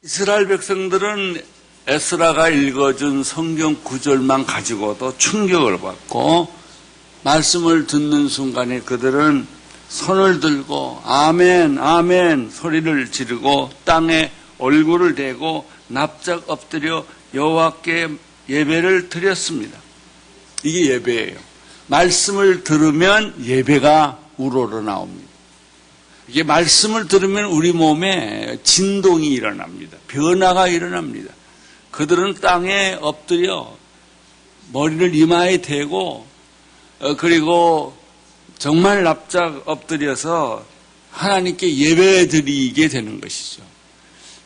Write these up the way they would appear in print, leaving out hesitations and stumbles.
이스라엘 백성들은 에스라가 읽어준 성경 구절만 가지고도 충격을 받고 말씀을 듣는 순간에 그들은 손을 들고 아멘 아멘 소리를 지르고 땅에 얼굴을 대고 납작 엎드려 여호와께 예배를 드렸습니다. 이게 예배예요. 말씀을 들으면 예배가 우러러 나옵니다. 이게 말씀을 들으면 우리 몸에 진동이 일어납니다. 변화가 일어납니다. 그들은 땅에 엎드려 머리를 이마에 대고 그리고 정말 납작 엎드려서 하나님께 예배 드리게 되는 것이죠.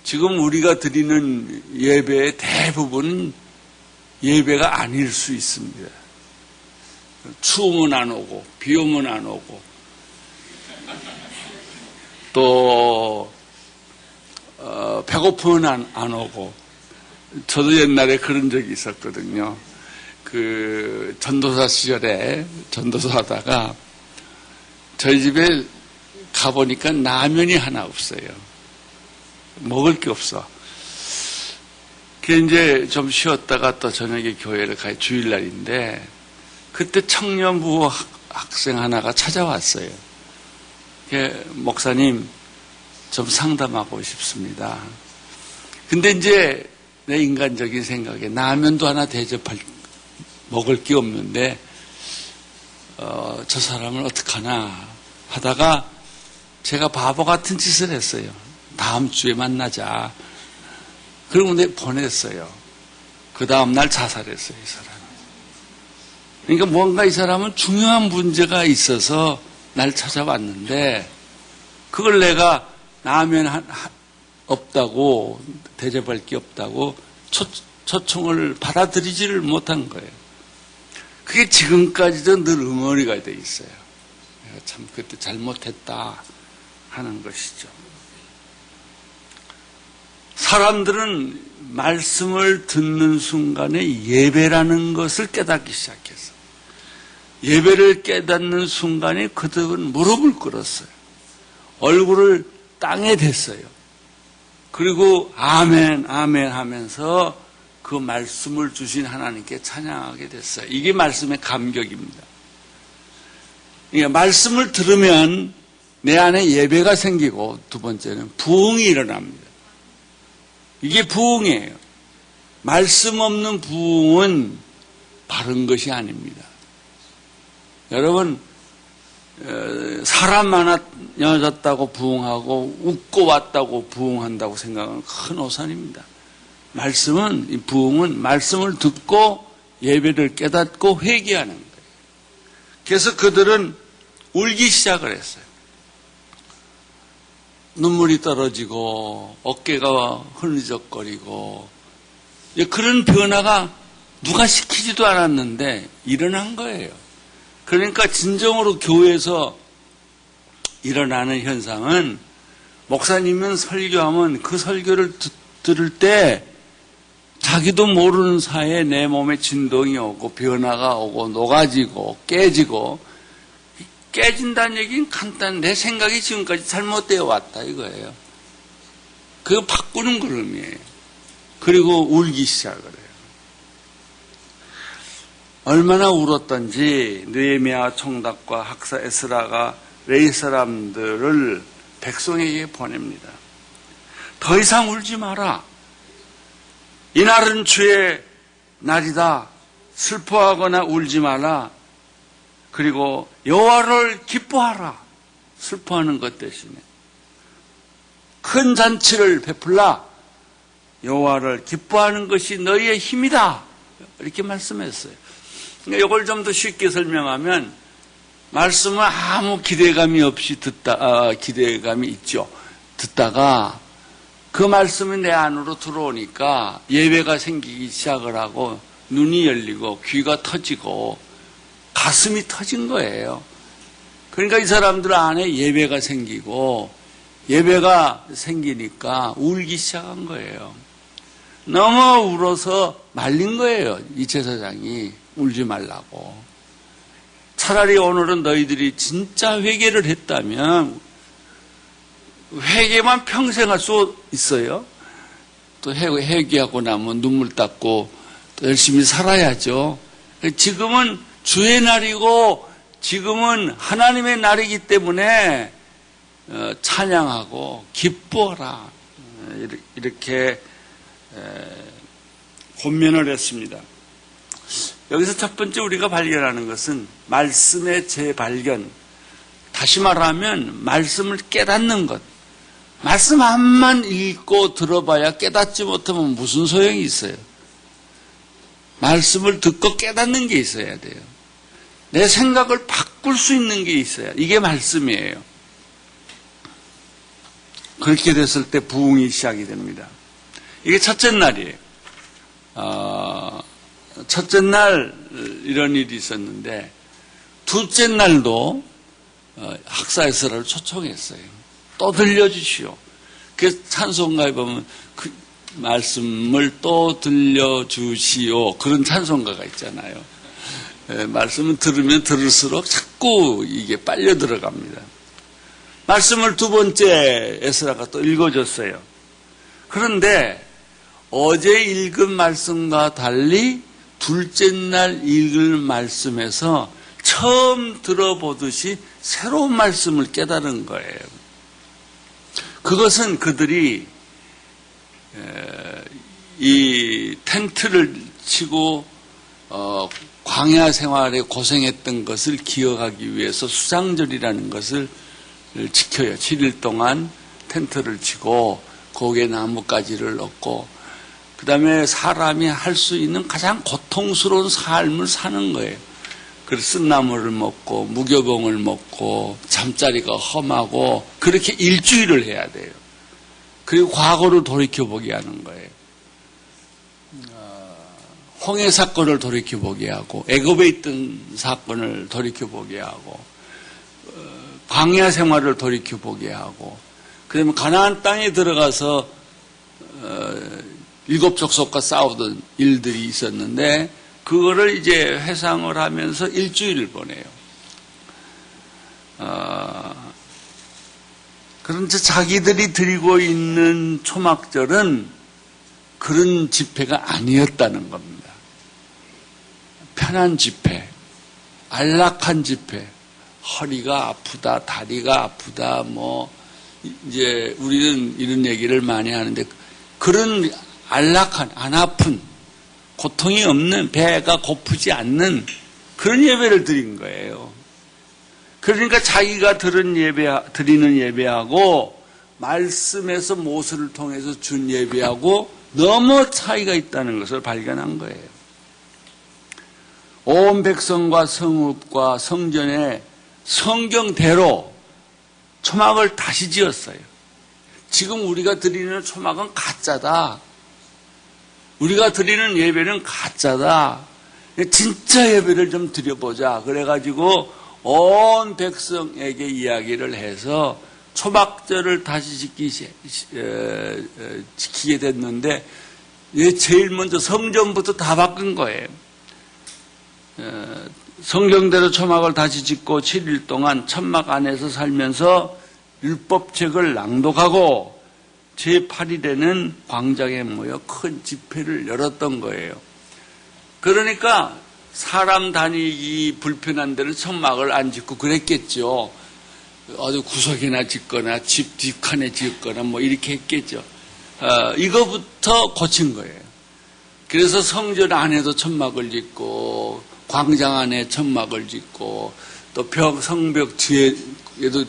지금 우리가 드리는 예배의 대부분은 예배가 아닐 수 있습니다. 추우면 안 오고 비 오면 안 오고 또 배고프면 안 오고. 저도 옛날에 그런 적이 있었거든요. 그 전도사 시절에 전도사 하다가 저희 집에 가보니까 라면이 하나 없어요. 먹을 게 없어. 그래서 이제 좀 쉬었다가 또 저녁에 교회를 가요. 주일날인데 그때 청년부 학생 하나가 찾아왔어요. 목사님 좀 상담하고 싶습니다. 근데 이제 내 인간적인 생각에 라면도 하나 대접할 먹을 게 없는데 저 사람을 어떡하나 하다가 제가 바보 같은 짓을 했어요. 다음 주에 만나자. 그러고 내가 보냈어요. 그 다음 날 자살했어요, 이 사람이. 그러니까 뭔가 이 사람은 중요한 문제가 있어서 날 찾아왔는데 그걸 내가 라면 없다고 대접할 게 없다고 초청을 받아들이지를 못한 거예요. 그게 지금까지도 늘 응어리가 돼 있어요. 내가 참 그때 잘못했다 하는 것이죠. 사람들은 말씀을 듣는 순간에 예배라는 것을 깨닫기 시작했어요. 예배를 깨닫는 순간에 그들은 무릎을 꿇었어요. 얼굴을 땅에 댔어요. 그리고 아멘 아멘 하면서 그 말씀을 주신 하나님께 찬양하게 됐어요. 이게 말씀의 감격입니다. 그러니까 말씀을 들으면 내 안에 예배가 생기고 두 번째는 부흥이 일어납니다. 이게 부흥이에요. 말씀 없는 부흥은 바른 것이 아닙니다. 여러분 사람 많아졌다고 부흥하고 웃고 왔다고 부흥한다고 생각하면 큰 오산입니다. 말씀은 이 부흥은 말씀을 듣고 예배를 깨닫고 회개하는 거예요. 그래서 그들은 울기 시작을 했어요. 눈물이 떨어지고 어깨가 흐느적거리고 그런 변화가 누가 시키지도 않았는데 일어난 거예요. 그러니까 진정으로 교회에서 일어나는 현상은 목사님은 설교하면 그 설교를 들을 때 자기도 모르는 사이에 내 몸에 진동이 오고 변화가 오고 녹아지고 깨지고 깨진다는 얘기는 간단해. 내 생각이 지금까지 잘못되어 왔다 이거예요. 그거 바꾸는 걸음이에요. 그리고 울기 시작을 해요. 얼마나 울었던지 느헤미야 총독과 학사 에스라가 레위 사람들을 백성에게 보냅니다. 더 이상 울지 마라. 이날은 주의 날이다. 슬퍼하거나 울지 마라. 그리고 여호와를 기뻐하라. 슬퍼하는 것 대신에 큰 잔치를 베풀라. 여호와를 기뻐하는 것이 너희의 힘이다. 이렇게 말씀했어요. 그러니까 이걸 좀 더 쉽게 설명하면 말씀을 아무 기대감이 없이 기대감이 있죠. 듣다가 그 말씀이 내 안으로 들어오니까 예배가 생기기 시작을 하고 눈이 열리고 귀가 터지고 가슴이 터진 거예요. 그러니까 이 사람들 안에 예배가 생기고 예배가 생기니까 울기 시작한 거예요. 너무 울어서 말린 거예요. 이 제사장이 울지 말라고. 차라리 오늘은 너희들이 진짜 회개를 했다면 회개만 평생 할 수 있어요. 또 회개하고 나면 눈물 닦고 또 열심히 살아야죠. 지금은 주의 날이고 지금은 하나님의 날이기 때문에 찬양하고 기뻐하라 이렇게 권면을 했습니다. 여기서 첫 번째 우리가 발견하는 것은 말씀의 재발견. 다시 말하면 말씀을 깨닫는 것. 말씀 한만 읽고 들어봐야 깨닫지 못하면 무슨 소용이 있어요? 말씀을 듣고 깨닫는 게 있어야 돼요. 내 생각을 바꿀 수 있는 게 있어요. 이게 말씀이에요. 그렇게 됐을 때 부흥이 시작이 됩니다. 이게 첫째 날이에요. 첫째 날 이런 일이 있었는데 둘째 날도 학사에서를 초청했어요. 또 들려주시오. 그래서 찬송가에 보면 그 말씀을 또 들려주시오. 그런 찬송가가 있잖아요. 말씀을 들으면 들을수록 자꾸 이게 빨려 들어갑니다. 말씀을 두 번째 에스라가 또 읽어줬어요. 그런데 어제 읽은 말씀과 달리 둘째 날 읽을 말씀에서 처음 들어보듯이 새로운 말씀을 깨달은 거예요. 그것은 그들이 이 텐트를 치고 광야 생활에 고생했던 것을 기억하기 위해서 수장절이라는 것을 지켜요. 7일 동안 텐트를 치고 거기에 나뭇가지를 넣고 그 다음에 사람이 할 수 있는 가장 고통스러운 삶을 사는 거예요. 그래서 쓴나물을 먹고 무교봉을 먹고 잠자리가 험하고 그렇게 일주일을 해야 돼요. 그리고 과거를 돌이켜보게 하는 거예요. 홍해 사건을 돌이켜보게 하고 애굽에 있던 사건을 돌이켜보게 하고 광야 생활을 돌이켜보게 하고 그다음에 가나안 땅에 들어가서 7 족속과 싸우던 일들이 있었는데 그거를 이제 회상을 하면서 일주일을 보내요. 그런데 자기들이 드리고 있는 초막절은 그런 집회가 아니었다는 겁니다. 편한 집회, 안락한 집회, 허리가 아프다, 다리가 아프다, 이제 우리는 이런 얘기를 많이 하는데 그런 안락한, 안 아픈, 고통이 없는, 배가 고프지 않는 그런 예배를 드린 거예요. 그러니까 자기가 드리는 예배하고 말씀에서 모세를 통해서 준 예배하고 너무 차이가 있다는 것을 발견한 거예요. 온 백성과 성읍과 성전에 성경대로 초막을 다시 지었어요. 지금 우리가 드리는 초막은 가짜다. 우리가 드리는 예배는 가짜다. 진짜 예배를 좀 드려보자. 그래가지고 온 백성에게 이야기를 해서 초막절을 다시 지키게 됐는데 제일 먼저 성전부터 다 바꾼 거예요. 성경대로 초막을 다시 짓고 7일 동안 천막 안에서 살면서 율법책을 낭독하고 제8일에는 광장에 모여 큰 집회를 열었던 거예요. 그러니까 사람 다니기 불편한 데는 천막을 안 짓고 그랬겠죠. 어디 구석이나 짓거나 집 뒷칸에 짓거나 이렇게 했겠죠. 이거부터 고친 거예요. 그래서 성전 안에도 천막을 짓고 광장 안에 천막을 짓고 또 성벽 뒤에도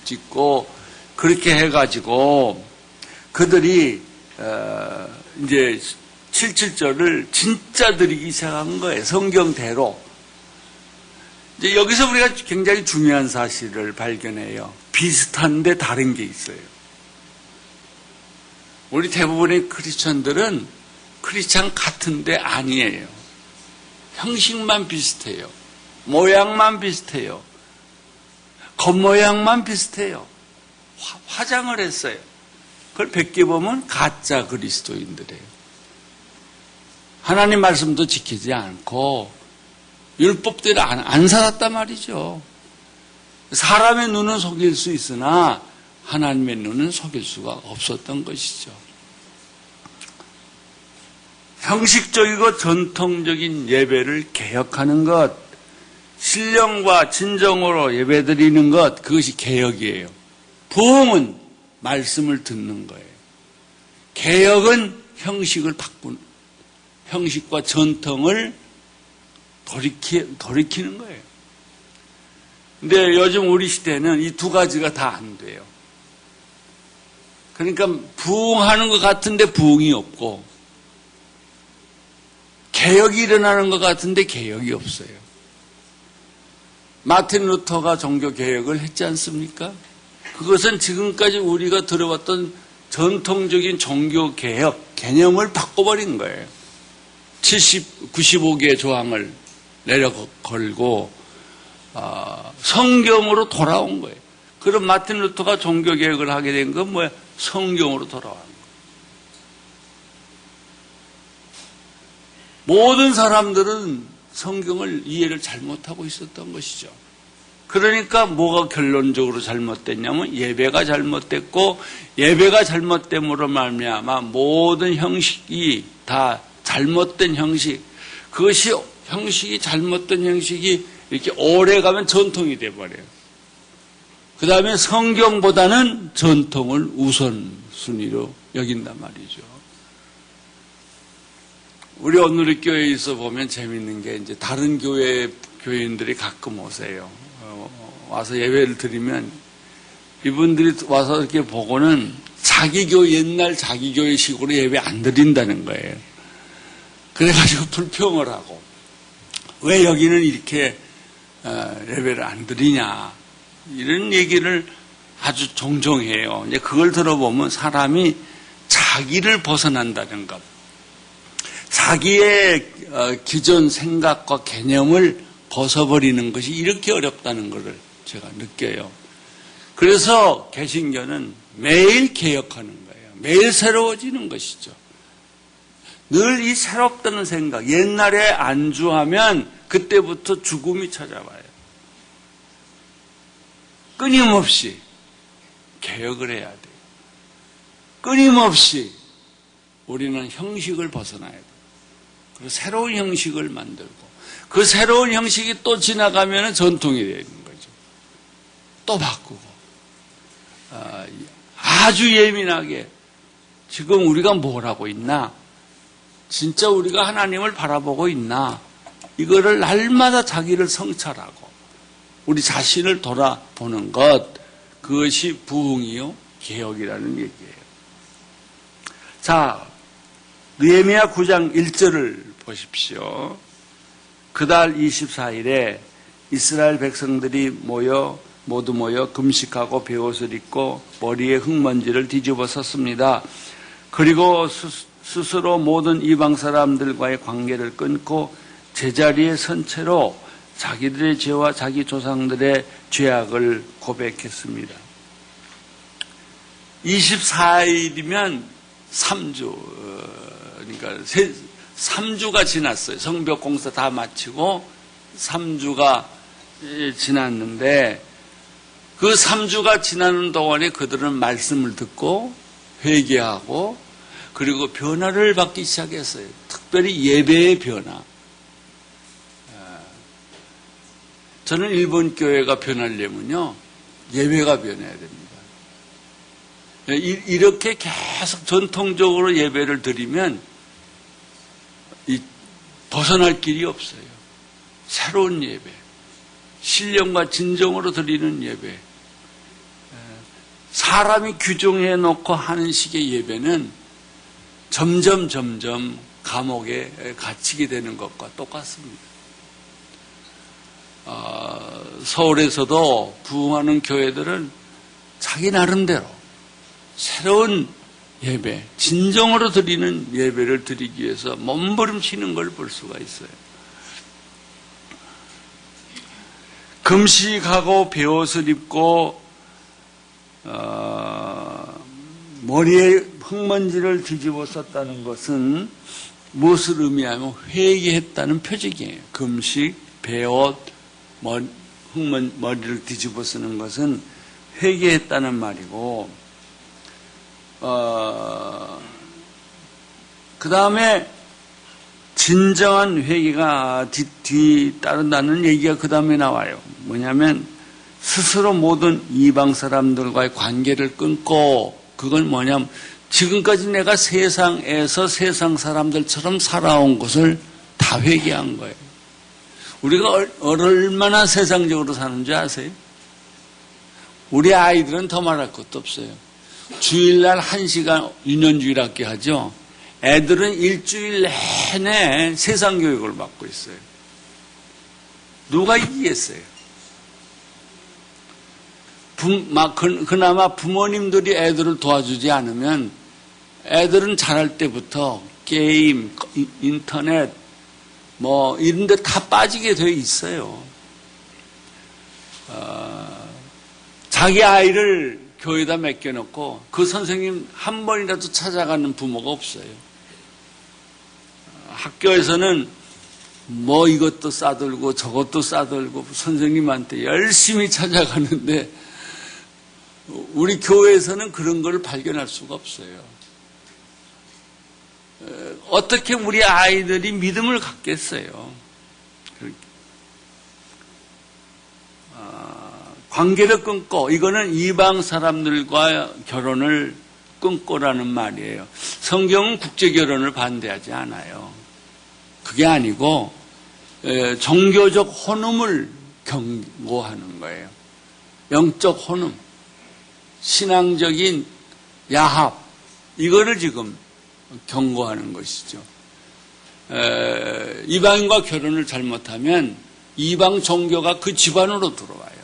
짓고 그렇게 해가지고 그들이 이제 7.7절을 진짜 드리기 시작한 거예요. 성경대로. 이제 여기서 우리가 굉장히 중요한 사실을 발견해요. 비슷한데 다른 게 있어요. 우리 대부분의 크리스천들은 크리스천 같은데 아니에요. 형식만 비슷해요. 모양만 비슷해요. 겉모양만 비슷해요. 화장을 했어요. 그걸 베껴보면 가짜 그리스도인들이에요. 하나님 말씀도 지키지 않고 율법대로 안 살았단 말이죠. 사람의 눈은 속일 수 있으나 하나님의 눈은 속일 수가 없었던 것이죠. 형식적이고 전통적인 예배를 개혁하는 것, 신령과 진정으로 예배드리는 것, 그것이 개혁이에요. 부흥은 말씀을 듣는 거예요. 개혁은 형식을 바꾸는, 형식과 전통을 돌이키는 거예요. 근데 요즘 우리 시대는 이 두 가지가 다 안 돼요. 그러니까 부흥하는 것 같은데 부흥이 없고, 개혁이 일어나는 것 같은데 개혁이 없어요. 마틴 루터가 종교 개혁을 했지 않습니까? 그것은 지금까지 우리가 들어왔던 전통적인 종교 개혁 개념을 바꿔버린 거예요. 95개의 조항을 내려 걸고 성경으로 돌아온 거예요. 그럼 마틴 루터가 종교 개혁을 하게 된 건 뭐야? 성경으로 돌아온 거예요. 모든 사람들은 성경을 이해를 잘못하고 있었던 것이죠. 그러니까 뭐가 결론적으로 잘못됐냐면 예배가 잘못됐고, 예배가 잘못됨으로 말미암아 모든 형식이 다 잘못된 형식, 그것이 형식이 잘못된 형식이 이렇게 오래가면 전통이 돼버려요. 그 다음에 성경보다는 전통을 우선순위로 여긴단 말이죠. 우리 오늘의 교회에 있어 보면 재밌는 게 이제 다른 교회인들이 가끔 오세요. 와서 예배를 드리면 이분들이 와서 이렇게 보고는 옛날 자기 교회식으로 예배 안 드린다는 거예요. 그래가지고 불평을 하고, 왜 여기는 이렇게 예배를 안 드리냐, 이런 얘기를 아주 종종 해요. 이제 그걸 들어보면 사람이 자기를 벗어난다는 것, 자기의 기존 생각과 개념을 벗어버리는 것이 이렇게 어렵다는 것을 제가 느껴요. 그래서 개신교는 매일 개혁하는 거예요. 매일 새로워지는 것이죠. 늘 이 새롭다는 생각, 옛날에 안주하면 그때부터 죽음이 찾아와요. 끊임없이 개혁을 해야 돼요. 끊임없이 우리는 형식을 벗어나야 돼요. 그리고 새로운 형식을 만들고, 그 새로운 형식이 또 지나가면 전통이 되는 거죠. 또 바꾸고. 아주 예민하게 지금 우리가 뭘 하고 있나? 진짜 우리가 하나님을 바라보고 있나? 이거를 날마다 자기를 성찰하고 우리 자신을 돌아보는 것, 그것이 부흥이요 개혁이라는 얘기예요. 자, 느헤미야 9장 1절을 보십시오. 그달 24일에 이스라엘 백성들이 모두 모여 금식하고 베옷을 입고 머리에 흙먼지를 뒤집어 썼습니다. 그리고 스스로 모든 이방 사람들과의 관계를 끊고 제자리에 선 채로 자기들의 죄와 자기 조상들의 죄악을 고백했습니다. 24일이면 3주, 그러니까 3주가 지났어요. 성벽 공사 다 마치고 3주가 지났는데, 그 3주가 지나는 동안에 그들은 말씀을 듣고 회개하고 그리고 변화를 받기 시작했어요. 특별히 예배의 변화. 저는 일본 교회가 변하려면요, 예배가 변해야 됩니다. 이렇게 계속 전통적으로 예배를 드리면 벗어날 길이 없어요. 새로운 예배, 신령과 진정으로 드리는 예배, 사람이 규정해 놓고 하는 식의 예배는 점점 감옥에 갇히게 되는 것과 똑같습니다. 서울에서도 부흥하는 교회들은 자기 나름대로 새로운 예배, 진정으로 드리는 예배를 드리기 위해서 몸부림치는 걸 볼 수가 있어요. 금식하고 베옷을 입고 머리에 흙먼지를 뒤집어 썼다는 것은 무엇을 의미하면 회개했다는 표적이에요. 금식, 베옷, 머리를 뒤집어 쓰는 것은 회개했다는 말이고, 그 다음에 진정한 회개가 뒤따른다는 얘기가 그 다음에 나와요. 뭐냐면 스스로 모든 이방 사람들과의 관계를 끊고, 그건 뭐냐면 지금까지 내가 세상에서 세상 사람들처럼 살아온 것을 다 회개한 거예요. 우리가 얼마나 세상적으로 사는지 아세요? 우리 아이들은 더 말할 것도 없어요. 주일날 1시간 유년주일 학교 하죠. 애들은 일주일 내내 세상 교육을 받고 있어요. 누가 이기겠어요? 그나마 부모님들이 애들을 도와주지 않으면 애들은 자랄 때부터 게임, 인터넷, 이런 데 다 빠지게 되어 있어요. 자기 아이를 교회에다 맡겨놓고 그 선생님 한 번이라도 찾아가는 부모가 없어요. 학교에서는 이것도 싸들고 저것도 싸들고 선생님한테 열심히 찾아가는데 우리 교회에서는 그런 걸 발견할 수가 없어요. 어떻게 우리 아이들이 믿음을 갖겠어요? 관계를 끊고, 이거는 이방 사람들과 결혼을 끊고라는 말이에요. 성경은 국제결혼을 반대하지 않아요. 그게 아니고 종교적 혼음을 경고하는 거예요. 영적 혼음, 신앙적인 야합, 이거를 지금 경고하는 것이죠. 이방인과 결혼을 잘못하면 이방 종교가 그 집안으로 들어와요.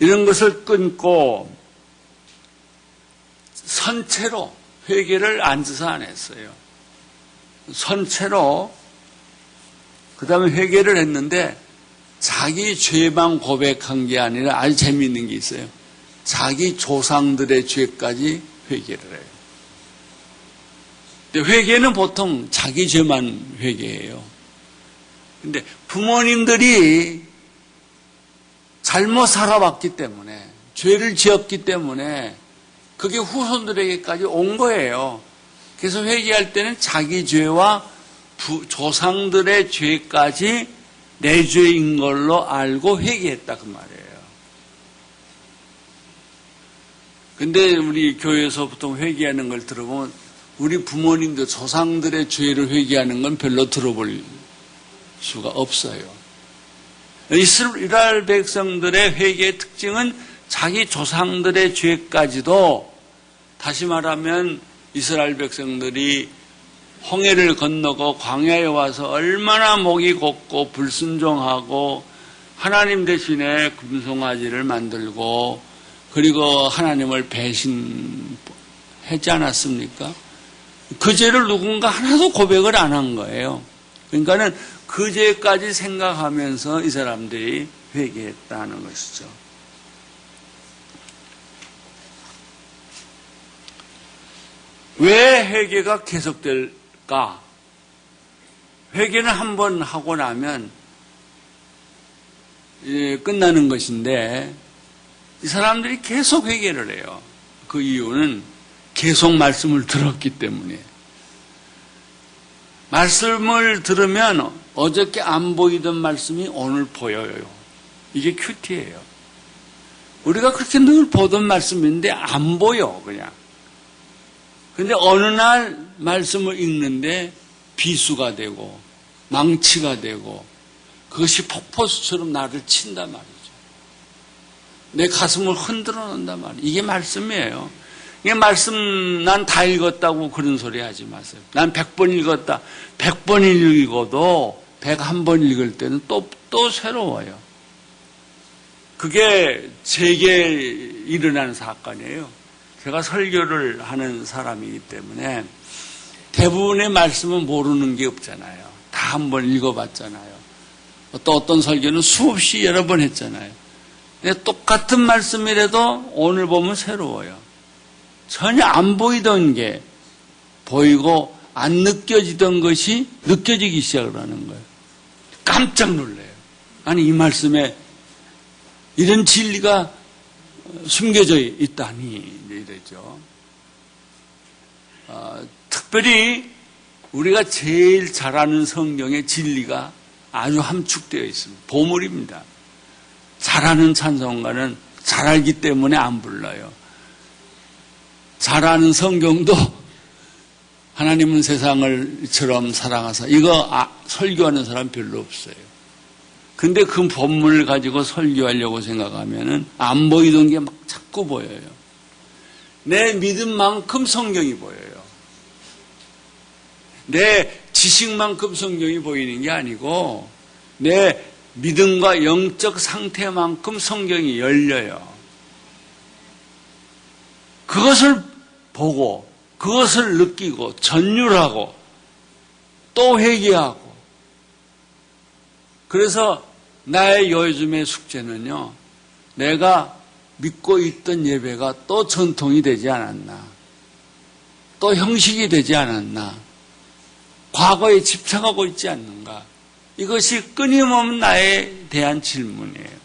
이런 것을 끊고 선체로 회개를 앉아서 안 했어요. 선체로 그 다음에 회개를 했는데 자기 죄만 고백한 게 아니라 아주 재미있는 게 있어요. 자기 조상들의 죄까지 회개를 해요. 근데 회개는 보통 자기 죄만 회개해요. 근데 부모님들이 잘못 살아왔기 때문에, 죄를 지었기 때문에 그게 후손들에게까지 온 거예요. 그래서 회개할 때는 자기 죄와 조상들의 죄까지 내 죄인 걸로 알고 회개했다 그 말이에요. 근데 우리 교회에서 보통 회개하는 걸 들어보면 우리 부모님들 조상들의 죄를 회개하는 건 별로 들어볼 수가 없어요. 이스라엘 백성들의 회개의 특징은 자기 조상들의 죄까지도, 다시 말하면 이스라엘 백성들이 홍해를 건너고 광야에 와서 얼마나 목이 곱고 불순종하고 하나님 대신에 금송아지를 만들고 그리고 하나님을 배신하지 않았습니까? 그 죄를 누군가 하나도 고백을 안 한 거예요. 그러니까는 그 죄까지 생각하면서 이 사람들이 회개했다는 것이죠. 왜 회개가 계속될까? 회개는 한 번 하고 나면 끝나는 것인데 이 사람들이 계속 회개를 해요. 그 이유는 계속 말씀을 들었기 때문에. 말씀을 들으면 어저께 안 보이던 말씀이 오늘 보여요. 이게 큐티예요. 우리가 그렇게 늘 보던 말씀인데 안 보여 그냥. 근데 어느 날 말씀을 읽는데 비수가 되고 망치가 되고 그것이 폭포수처럼 나를 친단 말이죠. 내 가슴을 흔들어 놓는단 말이에요. 이게 말씀이에요. 이게 말씀 난 다 읽었다고 그런 소리 하지 마세요. 난 100번 읽었다. 100번 읽어도 101번 읽을 때는 또 새로워요. 그게 제게 일어나는 사건이에요. 제가 설교를 하는 사람이기 때문에 대부분의 말씀은 모르는 게 없잖아요. 다 한번 읽어봤잖아요. 또 어떤 설교는 수없이 여러 번 했잖아요. 근데 똑같은 말씀이라도 오늘 보면 새로워요. 전혀 안 보이던 게 보이고 안 느껴지던 것이 느껴지기 시작을 하는 거예요. 깜짝 놀라요. 아니 이 말씀에 이런 진리가 숨겨져 있다니 이러죠. 특별히 우리가 제일 잘 아는 성경의 진리가 아주 함축되어 있습니다. 보물입니다. 잘 아는 찬송가는 잘 알기 때문에 안 불러요. 잘 아는 성경도 하나님은 세상을처럼 사랑하사 이거 설교하는 사람 별로 없어요. 근데 그 본문을 가지고 설교하려고 생각하면은 안 보이던 게 막 자꾸 보여요. 내 믿음만큼 성경이 보여요. 내 지식만큼 성경이 보이는 게 아니고 내 믿음과 영적 상태만큼 성경이 열려요. 그것을 보고 그것을 느끼고 전율하고 또 회개하고 그래서 나의 요즘의 숙제는요. 내가 믿고 있던 예배가 또 전통이 되지 않았나. 또 형식이 되지 않았나. 과거에 집착하고 있지 않는가. 이것이 끊임없는 나에 대한 질문이에요.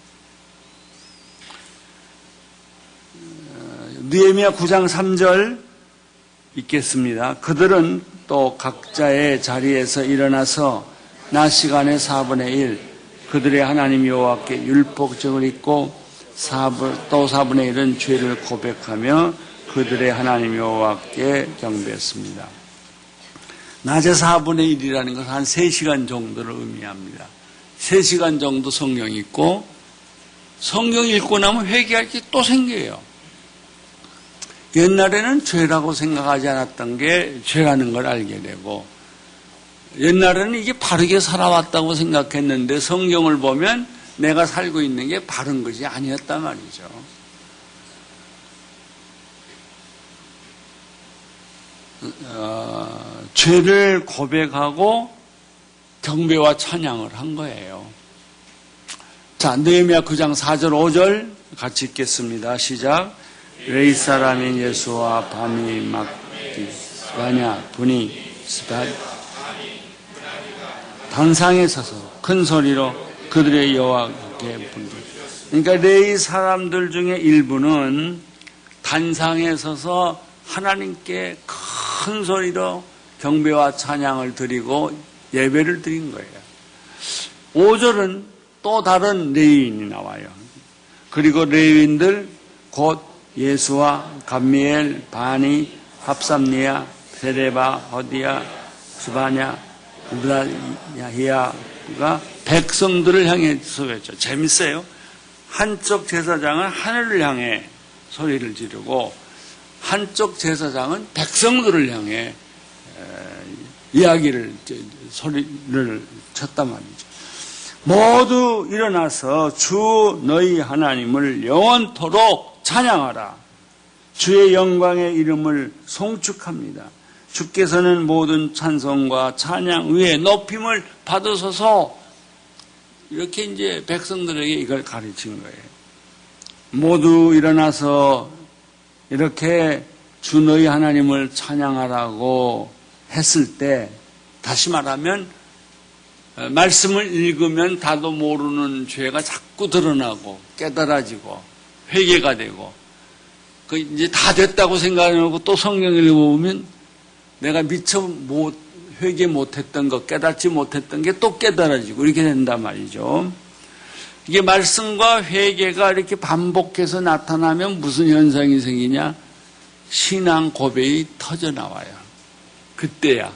느헤미야 9장 3절 읽겠습니다. 그들은 또 각자의 자리에서 일어나서 낮 시간의 4분의 1 그들의 하나님 여호와께 율법적을 읽고 또 4분의 1은 죄를 고백하며 그들의 하나님 여호와께 경배했습니다. 낮에 4분의 1이라는 것은 한 3시간 정도를 의미합니다. 3시간 정도 성경 읽고 성경 읽고 나면 회개할 게 또 생겨요. 옛날에는 죄라고 생각하지 않았던 게 죄라는 걸 알게 되고 옛날에는 이게 바르게 살아왔다고 생각했는데 성경을 보면 내가 살고 있는 게 바른 것이 아니었단 말이죠. 죄를 고백하고 경배와 찬양을 한 거예요. 자, 느헤미야 9장 4절 5절 같이 읽겠습니다. 시작. 레이 사람인 예수와 밤이 막기 스바냐 분이 스바 단상에 서서 큰 소리로 그들의 여호와께 부르고 그러니까 레이 사람들 중에 일부는 단상에 서서 하나님께 큰 소리로 경배와 찬양을 드리고 예배를 드린 거예요. 5절은 또 다른 레위인이 나와요. 그리고 레위인들 곧 예수와 감미엘, 바니, 합삼니아, 세레바, 호디아, 스바냐, 브라야히야가 백성들을 향해 소리했죠. 재밌어요. 한쪽 제사장은 하늘을 향해 소리를 지르고 한쪽 제사장은 백성들을 향해 소리를 쳤단 말이죠. 모두 일어나서 주 너희 하나님을 영원토록 찬양하라. 주의 영광의 이름을 송축합니다. 주께서는 모든 찬송과 찬양 위에 높임을 받으소서. 이렇게 이제 백성들에게 이걸 가르친 거예요. 모두 일어나서 이렇게 주 너희 하나님을 찬양하라고 했을 때 다시 말하면 말씀을 읽으면 다도 모르는 죄가 자꾸 드러나고 깨달아지고 회개가 되고 그 이제 다 됐다고 생각하고 또 성경을 읽어보면 내가 미처 회개 못했던 것 깨닫지 못했던 게 또 깨달아지고 이렇게 된단 말이죠. 이게 말씀과 회개가 이렇게 반복해서 나타나면 무슨 현상이 생기냐? 신앙 고백이 터져 나와요. 그때야.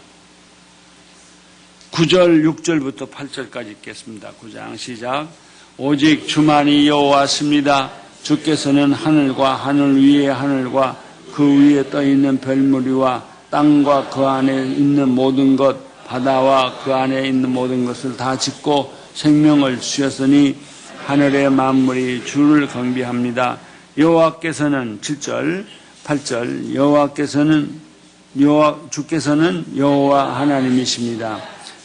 9절, 6절부터 8절까지 읽겠습니다. 9장 시작. 오직 주만이 여호와십니다. 주께서는 하늘과 하늘 위의 하늘과 그 위에 떠있는 별무리와 땅과 그 안에 있는 모든 것, 바다와 그 안에 있는 모든 것을 다 짓고 생명을 주셨으니 하늘의 만물이 주를 경배합니다. 여호와께서는 7절, 8절 주께서는 여호와 하나님이십니다.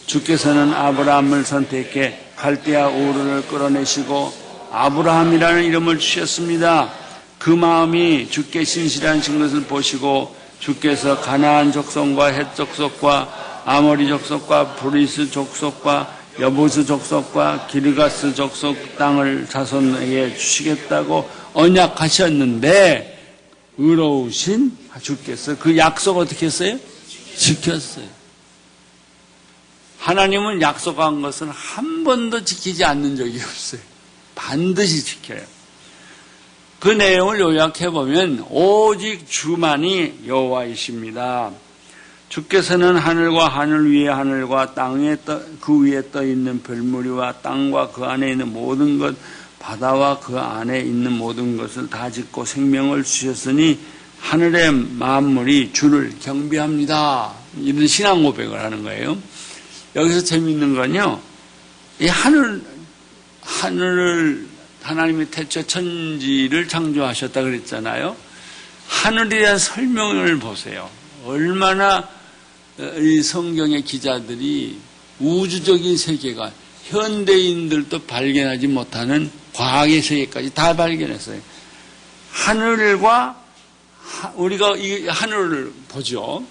주께서는 아브라함을 선택해 갈대아 우르를 끌어내시고 아브라함이라는 이름을 주셨습니다. 그 마음이 주께 신실하신 것을 보시고 주께서 가나안 족속과 헷 족속과 아모리 족속과 브리스 족속과 여부스 족속과 기르가스 족속 땅을 자손에게 주시겠다고 언약하셨는데 의로우신 주께서 그 약속 어떻게 했어요? 지켰어요. 하나님은 약속한 것은 한 번도 지키지 않는 적이 없어요. 반드시 지켜요. 그 내용을 요약해보면 오직 주만이 여호와이십니다. 주께서는 하늘과 하늘 위에 하늘과 땅 위에 그 위에 떠 있는 별무리와 땅과 그 안에 있는 모든 것, 바다와 그 안에 있는 모든 것을 다 짓고 생명을 주셨으니 하늘의 만물이 주를 경배합니다. 이런 신앙 고백을 하는 거예요. 여기서 재미있는 건요, 이 하늘을 하나님이 태초 천지를 창조하셨다 그랬잖아요. 하늘에 대한 설명을 보세요. 얼마나 이 성경의 기자들이 우주적인 세계가 현대인들도 발견하지 못하는 과학의 세계까지 다 발견했어요. 하늘과 우리가 이 하늘을 보죠.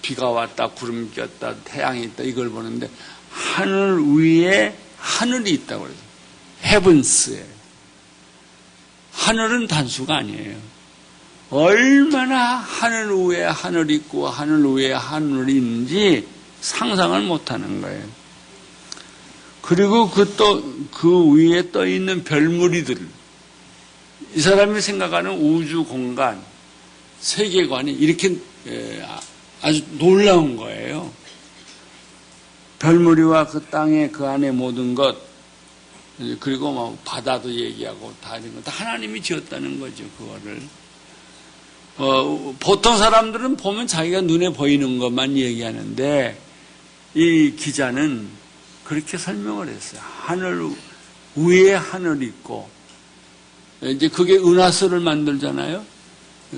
비가 왔다, 구름이 꼈다, 태양이 있다 이걸 보는데 하늘 위에 하늘이 있다고 그래요. 헤븐스에. 하늘은 단수가 아니에요. 얼마나 하늘 위에 하늘이 있고 하늘 위에 하늘이 있는지 상상을 못하는 거예요. 그리고 그 위에 떠 있는 별무리들, 이 사람이 생각하는 우주 공간, 세계관이 이렇게 아주 놀라운 거예요. 별무리와 그 땅에 그 안에 모든 것, 그리고 뭐 바다도 얘기하고 다 이런 거 다 하나님이 지었다는 거죠. 그거를. 보통 사람들은 보면 자기가 눈에 보이는 것만 얘기하는데 이 기자는 그렇게 설명을 했어요. 하늘 위에 하늘이 있고, 이제 그게 은하수를 만들잖아요.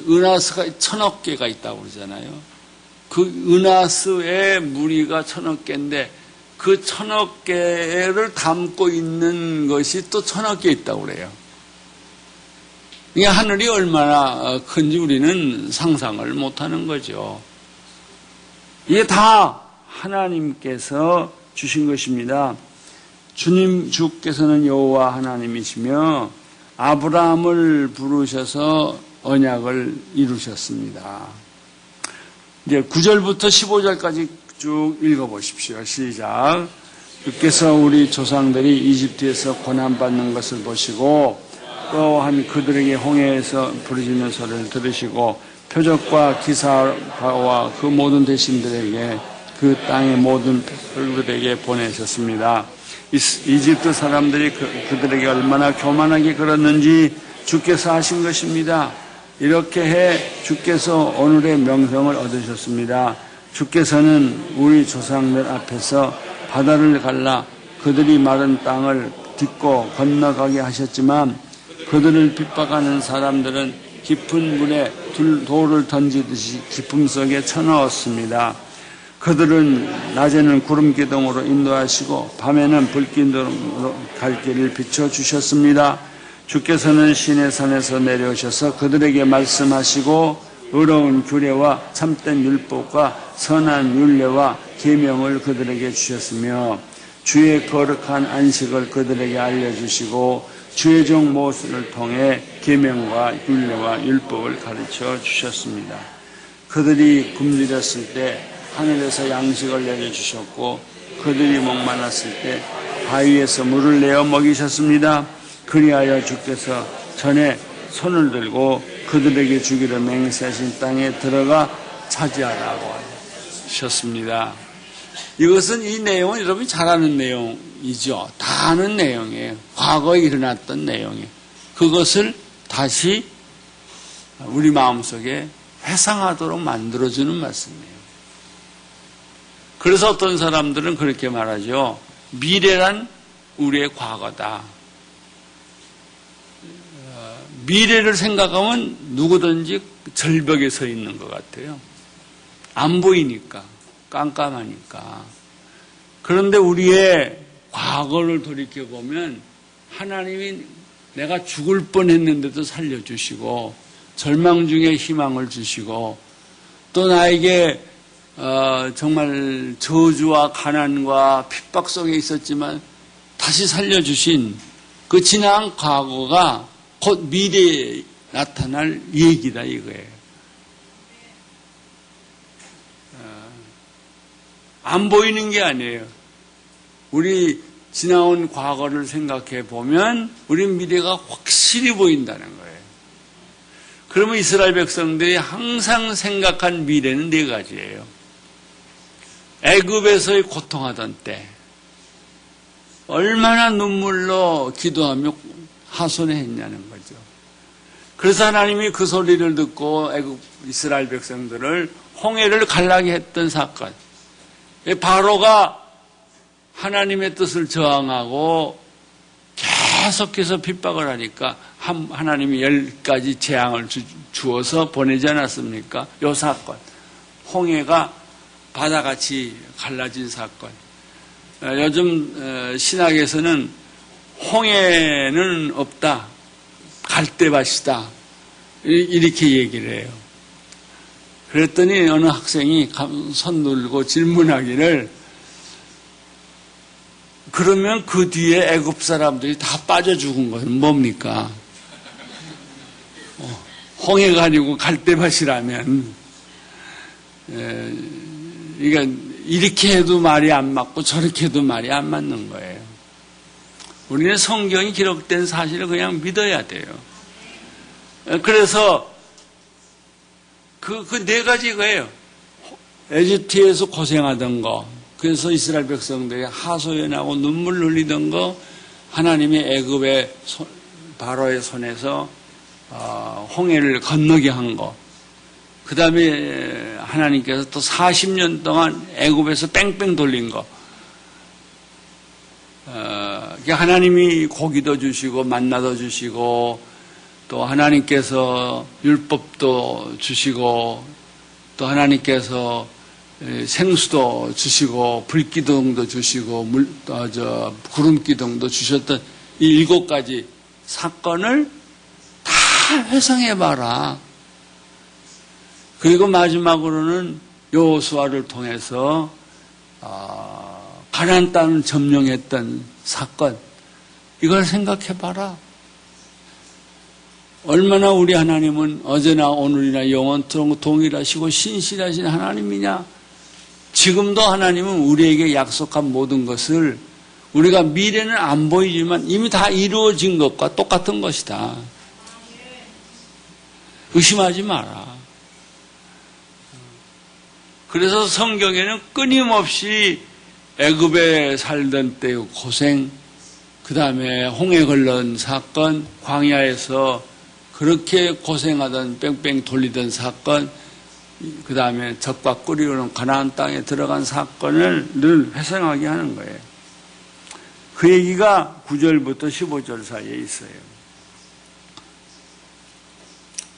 은하수가 1000억 개가 있다고 그러잖아요. 그 은하수의 무리가 1000억 개인데 그 1000억 개를 담고 있는 것이 또 1000억 개 있다고 그래요. 이 하늘이 얼마나 큰지 우리는 상상을 못하는 거죠. 이게 다 하나님께서 주신 것입니다. 주께서는 여호와 하나님이시며 아브라함을 부르셔서 언약을 이루셨습니다. 이제 9절부터 15절까지 쭉 읽어보십시오. 시작. 주께서 우리 조상들이 이집트에서 고난받는 것을 보시고 또한 그들에게 홍해에서 부르짖는 소리를 들으시고 표적과 기사와 그 모든 대신들에게 그 땅의 모든 백성들에게 보내셨습니다. 이집트 사람들이 그들에게 얼마나 교만하게 굴었는지 주께서 하신 것입니다. 이렇게 해 주께서 오늘의 명성을 얻으셨습니다. 주께서는 우리 조상들 앞에서 바다를 갈라 그들이 마른 땅을 딛고 건너가게 하셨지만 그들을 핍박하는 사람들은 깊은 물에 돌을 던지듯이 깊음 속에 쳐넣었습니다. 그들은 낮에는 구름 기둥으로 인도하시고 밤에는 불기둥으로 갈 길을 비춰주셨습니다. 주께서는 시내산에서 내려오셔서 그들에게 말씀하시고 의로운 규례와 참된 율법과 선한 율례와 계명을 그들에게 주셨으며 주의 거룩한 안식을 그들에게 알려주시고 주의 종 모세를 통해 계명과 율례와 율법을 가르쳐 주셨습니다. 그들이 굶주렸을 때 하늘에서 양식을 내려주셨고 그들이 목말랐을 때 바위에서 물을 내어 먹이셨습니다. 그리하여 주께서 전에 손을 들고 그들에게 주기로 맹세하신 땅에 들어가 차지하라고 하셨습니다. 이것은 이 내용은 여러분이 잘 아는 내용이죠. 다 아는 내용이에요. 과거에 일어났던 내용이에요. 그것을 다시 우리 마음속에 회상하도록 만들어주는 말씀이에요. 그래서 어떤 사람들은 그렇게 말하죠. 미래란 우리의 과거다. 미래를 생각하면 누구든지 절벽에 서 있는 것 같아요. 안 보이니까, 깜깜하니까. 그런데 우리의 과거를 돌이켜보면 하나님이 내가 죽을 뻔했는데도 살려주시고 절망 중에 희망을 주시고 또 나에게 정말 저주와 가난과 핍박 속에 있었지만 다시 살려주신 그 지난 과거가 곧 미래에 나타날 얘기다 이거예요. 안 보이는 게 아니에요. 우리 지나온 과거를 생각해 보면 우리 미래가 확실히 보인다는 거예요. 그러면 이스라엘 백성들이 항상 생각한 미래는 네 가지예요. 애굽에서의 고통하던 때 얼마나 눈물로 기도하며 하소연했냐는 거죠. 그래서 하나님이 그 소리를 듣고 애굽 이스라엘 백성들을 홍해를 갈라게 했던 사건. 바로가 하나님의 뜻을 저항하고 계속해서 핍박을 하니까 하나님이 10가지 재앙을 주어서 보내지 않았습니까? 이 사건. 홍해가 바다같이 갈라진 사건. 요즘 신학에서는 홍해는 없다. 갈대밭이다. 이렇게 얘기를 해요. 그랬더니 어느 학생이 손 들고 질문하기를 그러면 그 뒤에 애굽 사람들이 다 빠져 죽은 것은 뭡니까? 홍해가 아니고 갈대밭이라면 그러니까 이렇게 해도 말이 안 맞고 저렇게 해도 말이 안 맞는 거예요. 우리는 성경이 기록된 사실을 그냥 믿어야 돼요. 그래서 그 네 가지 거예요. 에집트에서 고생하던 거, 그래서 이스라엘 백성들이 하소연하고 눈물 흘리던 거, 하나님이 애굽의 바로의 손에서 홍해를 건너게 한 거, 그 다음에 하나님께서 또 40년 동안 애굽에서 뺑뺑 돌린 거, 하나님이 고기도 주시고 만나도 주시고 또 하나님께서 율법도 주시고 또 하나님께서 생수도 주시고 불기둥도 주시고 구름기둥도 주셨던 이 7가지 사건을 다 회상해봐라. 그리고 마지막으로는 여호수아를 통해서 가나안 땅을 점령했던 사건, 이걸 생각해봐라. 얼마나 우리 하나님은 어제나 오늘이나 영원토록 동일하시고 신실하신 하나님이냐. 지금도 하나님은 우리에게 약속한 모든 것을 우리가 미래는 안 보이지만 이미 다 이루어진 것과 똑같은 것이다. 의심하지 마라. 그래서 성경에는 끊임없이 애굽에 살던 때의 고생, 그 다음에 홍해 걸른 사건, 광야에서 그렇게 고생하던 뺑뺑 돌리던 사건, 그 다음에 젖과 꿀이 흐르는 가나안 땅에 들어간 사건을 늘 회상하게 하는 거예요. 그 얘기가 9절부터 15절 사이에 있어요.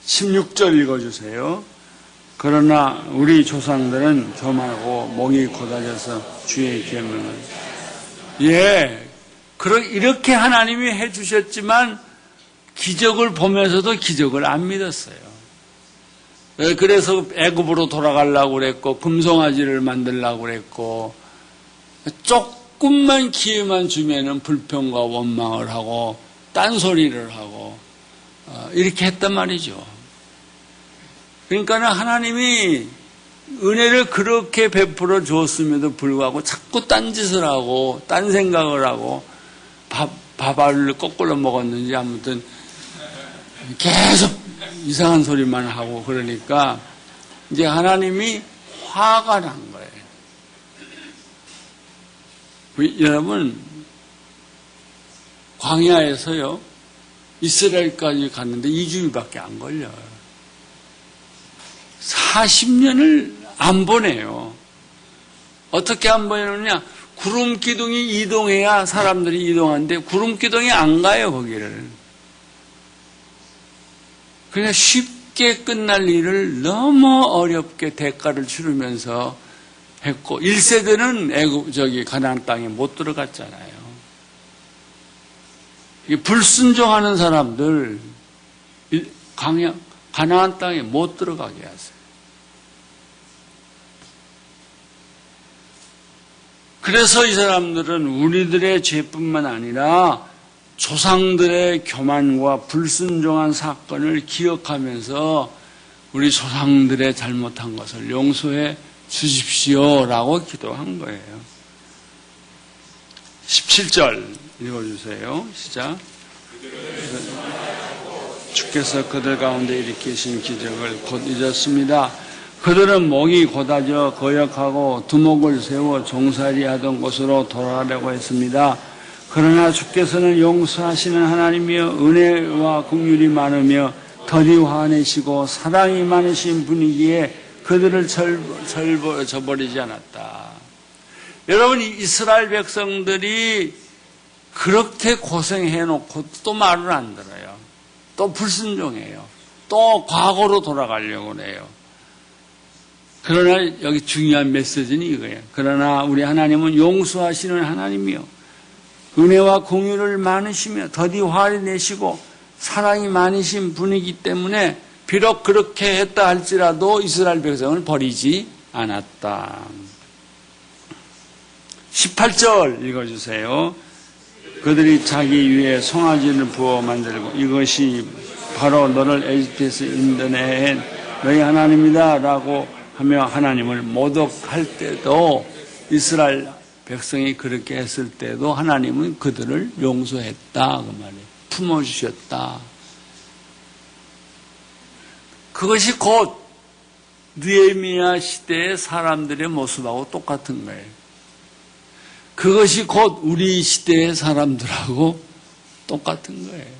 16절 읽어주세요. 그러나 우리 조상들은 교만하고 목이 곧아져서 주의 계명을 이렇게 하나님이 해주셨지만 기적을 보면서도 기적을 안 믿었어요. 그래서 애굽으로 돌아가려고 그랬고 금송아지를 만들려고 그랬고 조금만 기회만 주면은 불평과 원망을 하고 딴소리를 하고 이렇게 했단 말이죠. 그러니까 하나님이 은혜를 그렇게 베풀어 주었음에도 불구하고 자꾸 딴짓을 하고 딴 생각을 하고 밥알을 거꾸로 먹었는지 아무튼 계속 이상한 소리만 하고 그러니까 이제 하나님이 화가 난 거예요. 여러분, 광야에서요 이스라엘까지 갔는데 2주일밖에 안 걸려요. 40년을 안 보내요. 어떻게 안 보내느냐? 구름 기둥이 이동해야 사람들이 이동하는데 구름 기둥이 안 가요, 거기를. 그러니까 쉽게 끝날 일을 너무 어렵게 대가를 치르면서 했고 1세대는 가나안 땅에 못 들어갔잖아요. 불순종하는 사람들 가나안 땅에 못 들어가게 하세요. 그래서 이 사람들은 우리들의 죄뿐만 아니라 조상들의 교만과 불순종한 사건을 기억하면서 우리 조상들의 잘못한 것을 용서해 주십시오라고 기도한 거예요. 17절 읽어주세요. 시작. 주께서 그들 가운데 일으키신 기적을 곧 잊었습니다. 그들은 목이 곧아져 거역하고 두목을 세워 종살이 하던 곳으로 돌아가려고 했습니다. 그러나 주께서는 용서하시는 하나님이여 은혜와 긍휼이 많으며 더디 화내시고 사랑이 많으신 분이기에 그들을 저버리지 않았다. 여러분, 이스라엘 백성들이 그렇게 고생해놓고 또 말을 안 들어요. 또 불순종해요. 또 과거로 돌아가려고 해요. 그러나 여기 중요한 메시지는 이거예요. 그러나 우리 하나님은 용서하시는 하나님이요 은혜와 공유를 많으시며 더디 화를 내시고 사랑이 많으신 분이기 때문에 비록 그렇게 했다 할지라도 이스라엘 백성을 버리지 않았다. 18절 읽어주세요. 그들이 자기 위에 송아지를 부어 만들고 이것이 바로 너를 에집트에서 인도내한 너희 하나님이다 라고 하며 하나님을 모독할 때도 이스라엘 백성이 그렇게 했을 때도 하나님은 그들을 용서했다 그 말이에요. 품어주셨다. 그것이 곧 느헤미야 시대의 사람들의 모습하고 똑같은 거예요. 그것이 곧 우리 시대의 사람들하고 똑같은 거예요.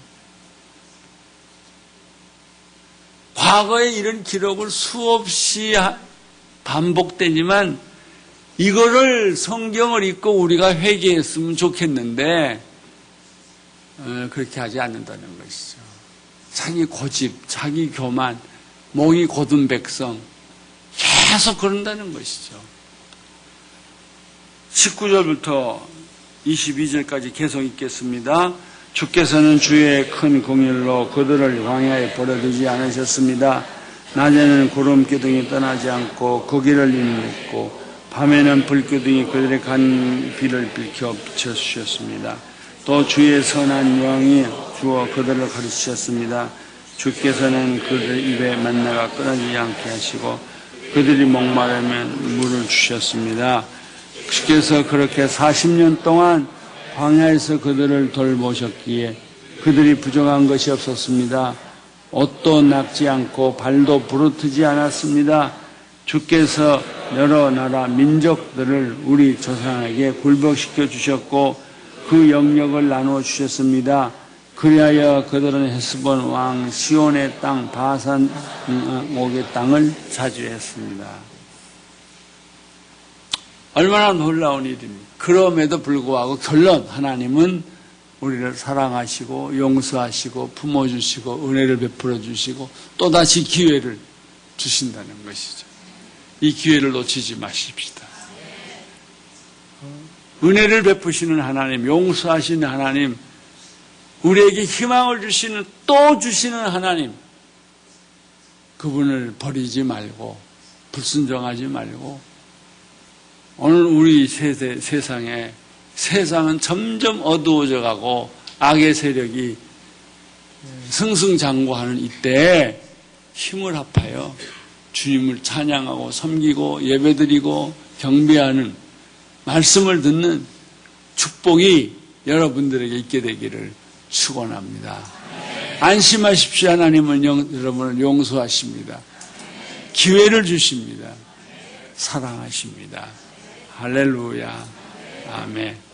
과거에 이런 기록을 수없이 반복되지만 이거를 성경을 읽고 우리가 회개했으면 좋겠는데 그렇게 하지 않는다는 것이죠. 자기 고집, 자기 교만, 목이 곧은 백성 계속 그런다는 것이죠. 19절부터 22절까지 계속 읽겠습니다. 주께서는 주의 큰 공일로 그들을 광야에 버려두지 않으셨습니다. 낮에는 구름기둥이 떠나지 않고 그 길을 인도했고 밤에는 불기둥이 그들의 간 길을 비켜 비춰주셨습니다. 또 주의 선한 영이 주어 그들을 가르치셨습니다. 주께서는 그들 입에 만나가 끊어지지 않게 하시고 그들이 목마르면 물을 주셨습니다. 주께서 그렇게 40년 동안 광야에서 그들을 돌보셨기에 그들이 부족한 것이 없었습니다. 옷도 낙지 않고 발도 부르트지 않았습니다. 주께서 여러 나라 민족들을 우리 조상에게 굴복시켜 주셨고 그 영역을 나누어 주셨습니다. 그리하여 그들은 헤스본 왕 시온의 땅 바산 옥의 땅을 차지했습니다. 얼마나 놀라운 일입니까? 그럼에도 불구하고 결론 하나님은 우리를 사랑하시고 용서하시고 품어주시고 은혜를 베풀어 주시고 또다시 기회를 주신다는 것이죠. 이 기회를 놓치지 마십시다. 은혜를 베푸시는 하나님, 용서하시는 하나님, 우리에게 희망을 주시는 또 주시는 하나님, 그분을 버리지 말고 불순종하지 말고 오늘 우리 세상은 점점 어두워져 가고 악의 세력이 승승장구하는 이때에 힘을 합하여 주님을 찬양하고 섬기고 예배드리고 경배하는 말씀을 듣는 축복이 여러분들에게 있게 되기를 축원합니다. 안심하십시오. 하나님은 여러분을 용서하십니다. 기회를 주십니다. 사랑하십니다. 할렐루야. 아멘.